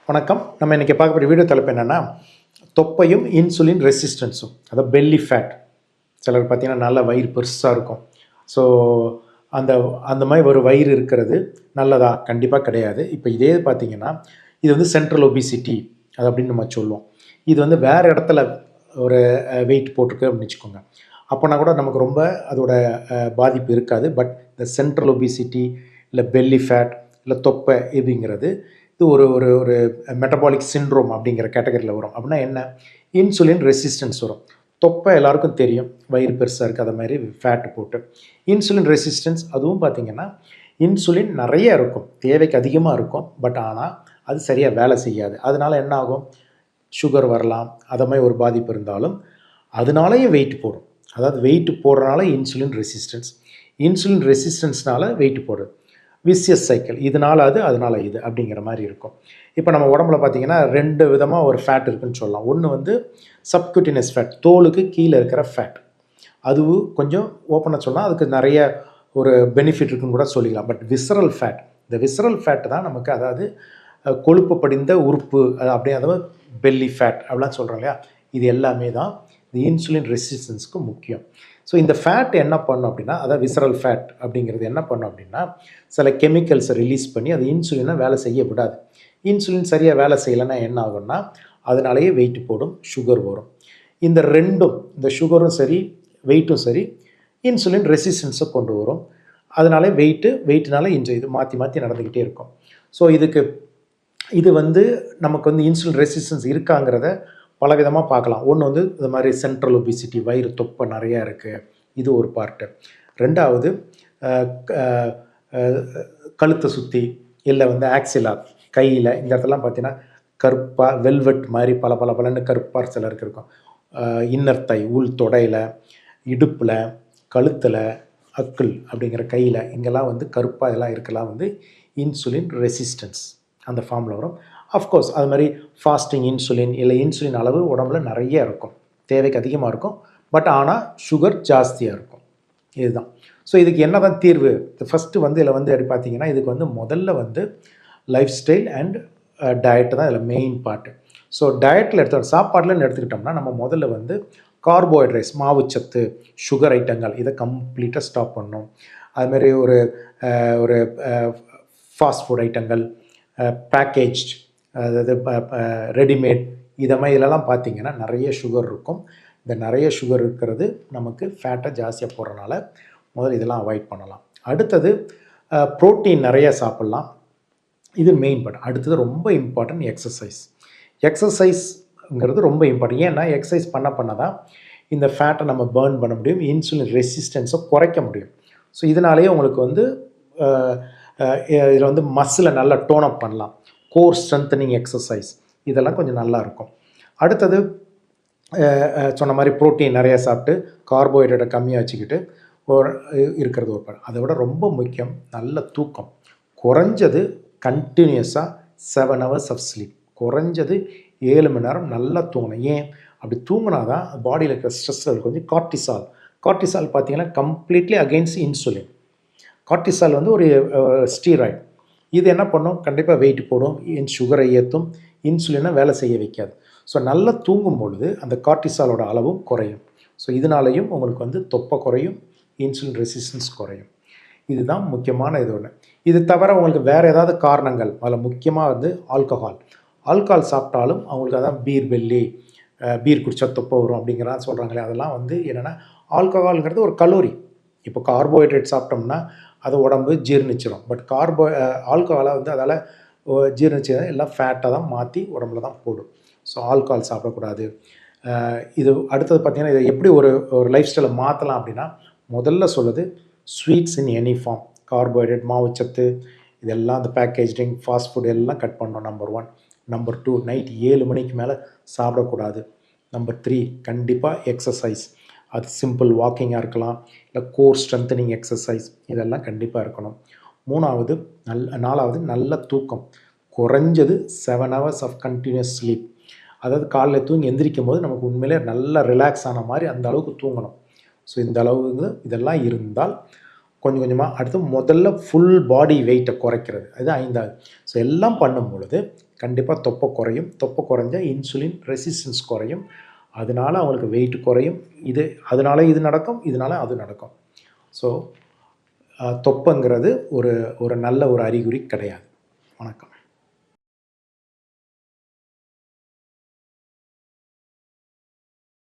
வணக்கம். நம்ம இன்றைக்கி பார்க்கக்கூடிய வீடியோ தலைப்பு என்னென்னா, தொப்பையும் இன்சுலின் ரெசிஸ்டன்ஸும், அதாவது பெல்லி ஃபேட். சிலர் பார்த்தீங்கன்னா நல்ல வயிறு பெருசாக இருக்கும். ஸோ அந்த அந்த மாதிரி ஒரு வயிறு இருக்கிறது நல்லதா? கண்டிப்பாக கிடையாது. இப்போ இதே பார்த்தீங்கன்னா, இது வந்து சென்ட்ரல் ஒபிசிட்டி அது அப்படின்னு நம்ம சொல்லுவோம். இது வந்து வேறு இடத்துல ஒரு வெயிட் போட்டிருக்கு அப்படின்னு வச்சுக்கோங்க. அப்போனா கூட நமக்கு ரொம்ப அதோட பாதிப்பு இருக்காது. பட் இந்த சென்ட்ரல் ஒபிசிட்டி இல்லை பெல்லி ஃபேட் இல்லை தொப்பை இதுங்கிறது இது ஒரு ஒரு ஒரு மெட்டபாலிக் சிண்ட்ரோம் அப்படிங்கிற கேட்டகரியில் வரும். அப்படின்னா என்ன? இன்சுலின் ரெசிஸ்டன்ஸ் வரும். தொப்பை எல்லாருக்கும் தெரியும், வயிறு பெருசாக இருக்குது, அதை மாதிரி ஃபேட்டு போட்டு. இன்சுலின் ரெசிஸ்டன்ஸ் அதுவும் பார்த்திங்கன்னா, இன்சுலின் நிறைய இருக்கும், தேவைக்கு அதிகமாக இருக்கும். பட் ஆனால் அது சரியாக வேலை செய்யாது. அதனால என்ன ஆகும்? சுகர் வரலாம், அதை மாதிரி ஒரு பாதிப்பு இருந்தாலும் அதனாலேயும் வெயிட் போடும். அதாவது வெயிட் போடுறனால இன்சுலின் ரெசிஸ்டன்ஸ், இன்சுலின் ரெசிஸ்டன்ஸ்னால வெயிட் போடுது. Vicious cycle. இதனால் அது, அதனால் இது அப்படிங்கிற மாதிரி இருக்கும். இப்போ நம்ம உடம்புல பார்த்திங்கன்னா 2 விதமாக ஒரு ஃபேட் இருக்குதுன்னு சொல்லலாம். ஒன்று வந்து சப்குட்டினஸ் ஃபேட், தோலுக்கு கீழே இருக்கிற ஃபேட். அதுவும் கொஞ்சம் ஓப்பனாக சொன்னால் அதுக்கு நிறைய ஒரு பெனிஃபிட் இருக்குன்னு கூட சொல்லிக்கலாம். பட் விசரல் ஃபேட், இந்த விசரல் ஃபேட் தான் நமக்கு, அதாவது கொழுப்பு படிந்த உறுப்பு, அப்படியே அதாவது பெல்லி ஃபேட் அப்படிலாம் சொல்கிறோம் இல்லையா, இது எல்லாமே தான் இந்த இன்சுலின் ரெசிஸ்டன்ஸ்க்கு முக்கியம். ஸோ இந்த ஃபேட் என்ன பண்ணும் அப்படின்னா, அதாவது விசரல் ஃபேட் அப்படிங்கிறது என்ன பண்ணும் அப்படின்னா, சில கெமிக்கல்ஸை ரிலீஸ் பண்ணி அது இன்சுலினை வேலை செய்ய விடாது. இன்சுலின் சரியாக வேலை செய்யலைன்னா என்ன ஆகும்னா, அதனாலேயே வெயிட் போடும், சுகர் வரும். இந்த ரெண்டும், இந்த சுகரும் சரி வெயிட்டும் சரி, இன்சுலின் ரெசிஸ்டன்ஸை கொண்டு வரும். அதனால வெயிட்னால இது மாற்றி மாற்றி நடந்துக்கிட்டே இருக்கும். ஸோ இது வந்து நமக்கு வந்து இன்சுலின் ரெசிஸ்டன்ஸ் இருக்காங்கிறத பலவிதமாக பார்க்கலாம். ஒன்று வந்து இந்த மாதிரி சென்ட்ரல் ஒபிசிட்டி, வயிறு தொப்பை நிறையா இருக்குது, இது ஒரு பார்ட்டு. ரெண்டாவது கழுத்தை சுற்றி இல்லை வந்து ஆக்சிலா கையில் இந்த இடத்துலாம் பார்த்தீங்கன்னா கருப்பாக வெல்வெட் மாதிரி பலன்னு கருப்பாக சிலருக்கு இருக்கும். இன்னர் தை, உள் தொடையில், இடுப்பில், கழுத்தில், அக்கிள் அப்படிங்கிற கையில் இங்கெல்லாம் வந்து கருப்பாக இதெல்லாம் இருக்கலாம் வந்து இன்சுலின் ரெசிஸ்டன்ஸ் அந்த ஃபார்மில் வரும். அஃப்கோர்ஸ் அது மாதிரி ஃபாஸ்டிங் இன்சுலின் இல்லை இன்சுலின் அளவு உடம்புல நிறைய இருக்கும், தேவைக்கு அதிகமாக இருக்கும். பட் ஆனால் சுகர் ஜாஸ்தியாக இருக்கும். இதுதான். ஸோ இதுக்கு என்ன தான் தீர்வு? ஃபஸ்ட்டு வந்து இதில் வந்து எப்படி பார்த்தீங்கன்னா, இதுக்கு வந்து முதல்ல வந்து லைஃப் ஸ்டைல் அண்ட் டயட்டு தான் இதில் மெயின் பார்ட்டு. ஸோ டயட்டில் சாப்பாடுலன்னு எடுத்துக்கிட்டோம்னா, நம்ம முதல்ல வந்து கார்போஹைட்ரேட்ஸ், மாவுச்சத்து, சுகர் ஐட்டங்கள் இதை கம்ப்ளீட்டாக ஸ்டாப் பண்ணணும். அதுமாரி ஒரு ஃபாஸ்ட் ஃபுட் ஐட்டங்கள், பேக்கேஜ், அதாவது ரெடிமேட், இதை மாதிரி இதெல்லாம் பார்த்திங்கன்னா நிறைய சுகர் இருக்கும். இந்த நிறைய சுகர் இருக்கிறது நமக்கு ஃபேட்டை ஜாஸ்தியாக போடுறனால முதல்ல இதெல்லாம் அவாய்ட் பண்ணலாம். அடுத்தது ப்ரோட்டீன் நிறைய சாப்பிட்லாம், இது மெயின் பார்ட். அடுத்தது ரொம்ப இம்பார்ட்டன்ட் எக்ஸசைஸ்ங்கிறது ரொம்ப இம்பார்ட்டன்ட். ஏன்னா எக்ஸசைஸ் பண்ண தான் இந்த ஃபேட்டை நம்ம பேர்ன் பண்ண முடியும், இன்சுலின் ரெசிஸ்டன்ஸை குறைக்க முடியும். ஸோ இதனாலேயே உங்களுக்கு வந்து இதில் வந்து மசிலை நல்லா டோன் அப் பண்ணலாம். கோர் ஸ்ட்ரென்தனிங் எக்ஸசைஸ் இதெல்லாம் கொஞ்சம் நல்லாயிருக்கும். அடுத்தது சொன்ன மாதிரி ப்ரோட்டீன் நிறையா சாப்பிட்டு கார்போஹைட்ரேட்டை கம்மியாக வச்சுக்கிட்டு இருக்கிறது ஒரு பார்ட். அதை விட ரொம்ப முக்கியம் நல்ல தூக்கம். குறைஞ்சது கண்டினியூஸாக 7 hours ஆஃப் ஸ்லீப், குறைஞ்சது 7 மணி நேரம் நல்லா தூங்கணும். ஏன் அப்படி தூங்கினா தான் பாடியில் இருக்கிற ஸ்ட்ரெஸ் லெவல் கொஞ்சம் கார்டிசால் பார்த்தீங்கன்னா கம்ப்ளீட்லி அகெயின்ஸ்ட் இன்சுலின். கார்டிசால் வந்து ஒரு ஸ்டீராய்டு. இது என்ன பண்ணும்? கண்டிப்பாக வெயிட் போடும், சுகரை ஏற்றும், இன்சுலினை வேலை செய்ய வைக்காது. ஸோ நல்லா தூங்கும் பொழுது அந்த கார்டிசாலோட அளவும் குறையும். ஸோ இதனாலையும் உங்களுக்கு வந்து தொப்பை குறையும், இன்சுலின் ரெசிஸ்டன்ஸ் குறையும். இதுதான் முக்கியமான இது ஒன்று. இது தவிர உங்களுக்கு வேறு ஏதாவது காரணங்கள், அதில் முக்கியமாக வந்து ஆல்கஹால் சாப்பிட்டாலும் அவங்களுக்கு அதான் பீர் குடித்தா தொப்பை வரும் அப்படிங்கிறதான் சொல்கிறாங்களே, அதெல்லாம் வந்து என்னென்னா, ஆல்கஹால்ங்கிறது ஒரு கலோரி. இப்போ கார்போஹைட்ரேட் சாப்பிட்டோம்னா அதை உடம்பு ஜீர்ணிச்சிடும். பட் ஆல்கஹாலை வந்து அதால் ஜீர்ணிச்சு எல்லாம் ஃபேட்டாக தான் மாற்றி உடம்புல தான் போடும். ஸோ ஆல்கஹால் சாப்பிடக்கூடாது. இது அடுத்தது பார்த்திங்கன்னா, இதை எப்படி ஒரு லைஃப் ஸ்டைலை மாற்றலாம் அப்படின்னா, முதல்ல சொல்லுது sweets in any form, carbohydrate, மாவுச்சத்து இதெல்லாம், அந்த பேக்கேஜ் ட்ரிங்க், ஃபாஸ்ட் ஃபுட் எல்லாம் கட் பண்ணணும். நம்பர் 1. நம்பர் 2, நைட் 7 மணிக்கு மேலே சாப்பிடக்கூடாது. நம்பர் 3, கண்டிப்பாக எக்ஸசைஸ். அது சிம்பிள் வாக்கிங்காக இருக்கலாம், இல்லை கோர் ஸ்ட்ரென்தனிங் எக்ஸசைஸ், இதெல்லாம் கண்டிப்பாக இருக்கணும். 4வது நல்ல தூக்கம். குறைஞ்சது 7 hours ஆஃப் கண்டினியூஸ் ஸ்லீப். அதாவது காலையில் தூங்கி எந்திரிக்கும் போது நமக்கு உண்மையிலே நல்லா ரிலாக்ஸ் ஆன மாதிரி அந்த அளவுக்கு தூங்கணும். ஸோ இந்த அளவுக்கு இதெல்லாம் இருந்தால் கொஞ்சம் கொஞ்சமாக. அடுத்து முதல்ல ஃபுல் பாடி வெயிட்டை குறைக்கிறது, அது 5வது. ஸோ எல்லாம் பண்ணும் பொழுது கண்டிப்பாக தொப்பை குறையும். தொப்பை குறைஞ்சா இன்சுலின் ரெசிஸ்டன்ஸ் குறையும். அதனால அவங்களுக்கு வெயிட் குறையும். அதனால இது நடக்கும், இதனால அது நடக்கும். ஸோ தொப்பைங்கிறது ஒரு நல்ல ஒரு அறிகுறி கிடையாது. வணக்கம்.